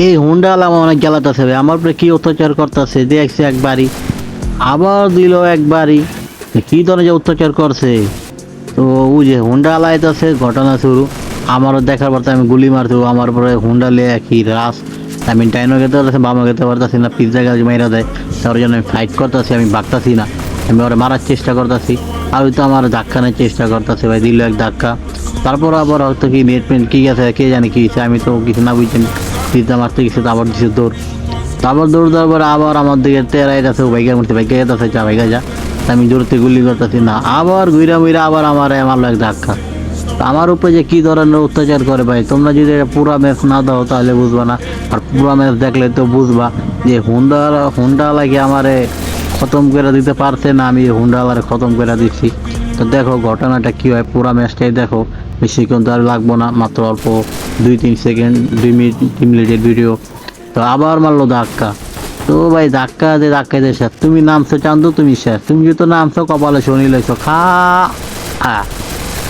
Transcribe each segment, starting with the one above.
এই হুন্ডা আলাম অনেক জ্বালাতেছে ভাই, আমার উপরে কি অত্যাচার করতেছে, দেখছি একবারই আবার দিল একবারই, কি ধরনের যে অত্যাচার করছে। তো ওই যে হুন্ডা আলাইতেছে ঘটনা শুরু, আমারও দেখার পর তো আমি গুলি মারছি, আমার পরে হুন্ডা লিয়ে কি রাস। আমি ডাইনও খেতে পারতেছি, বামও খেতে পারতেছি না, পিজ্জা গাছ মেরা দেয়, তার জন্য আমি ফাইট করতেছি, আমি ভাগতাছি না, আমি ওরা মারার চেষ্টা করতেছি। আর ওই তো আমার ধাক্কা নেওয়ার চেষ্টা করতেছে ভাই, দিল এক ধাক্কা। তারপর আবার হয়তো কি নেট পেন্ট কি গেছে, কে জানে কি হয়েছে, আমি তো কিছু না বুঝছি, দিতে মারতে গেছে, তো আবার দিছে দৌড়। তারপর দৌড় দেওয়ার পরে আবার আমার দিকে তেরাই যাচ্ছে, বাইকের মধ্যে বাইকে যেতেছে, যা বাইকে যা। আমি দৌড়তে গুলি করতেছি না, আবার ঘুরা মুইরা আবার আমার মারলো এক ধাক্কা। তো আমার উপরে যে কি ধরনের অত্যাচার করে ভাই, তোমরা যদি এটা পুরা ম্যাচ না দাও তাহলে বুঝবা না, আর পুরা ম্যাচ দেখলে তো বুঝবা যে হুন্ডা লাগে আমারে খতম করে দিতে পারছে না, আমি হুন্ডাওয়ালারে খতম করে দিচ্ছি। তো দেখো ঘটনাটা কি হয়, পুরা ম্যাচটাই দেখো, বেশিক্ষণ তো আর লাগবো না, মাত্র অল্প 2-3 সেকেন্ড, 2 মিনিটের ভিডিও। তো আবার মারলো ধাক্কা। তো ভাই ধাক্কা দিয়ে শেষ, তুমি নামছো চান্দু, তুমি শেষ, তুমি যেহেতু নামছো কপালে শনি লইছো,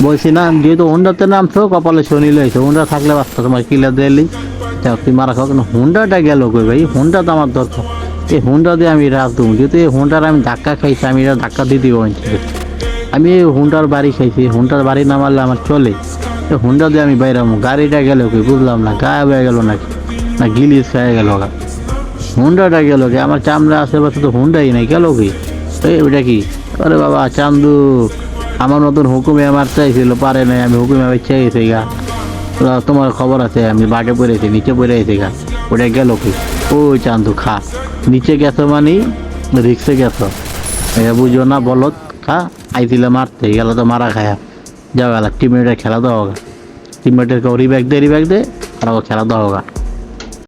বলছি না, যেহেতু হুন্ডাতে নামছো কপালে শনি লইছো, হুন্ডা থাকলে বাঁচতো তোমার কিলা দিলি, তুই মারা খাও, কিন্তু হুন্ডাটা গেল কই ভাই, হুন্ডা তো আমার দরকার। এই হুন্ডা দিয়ে আমি রাজ দেবো, যেহেতু এই হুন্ডার আমি ধাক্কা খাইছি, আমি এটা ধাক্কা দিয়ে দিব। আমি এই হুন্ডার বাড়ি খাইছি, হুন্ডার বাড়ি না মারলে আমার চলে, হুন্ডা দিয়ে আমি বাইরামো। গাড়িটা গেল কই বুঝলাম না, গায়েব হয়ে গেল নাকি, না গিলিস খেয়ে গেল গা, হুন্ডাটা গেল কি, আমার চামড়া আশেপাশে তো হুন্ডাই নাই, গেল কি ওইটা কি। আরে বাবা চান্দু, আমার নতুন হুকুমে আমার চাইছিল, পারে নাই, আমি হুকুমে বাচ্চা গেছি গা। তোমার খবর আছে, আমি বাটে পড়েছি, নিচে পড়ে গেছি গা, ওটা গেল কি। ও চান্দু খা, নিচে গেছো মানে রিক্সে গেছো, বুঝো না বলত, খা। আইছিলে মারতে গেল তো মারা খায়া যাও গেল, টিমমেটের খেলা দেওয়া হোক, টিমমেটের রিব্যাক দে আর খেলা দেওয়া হোক।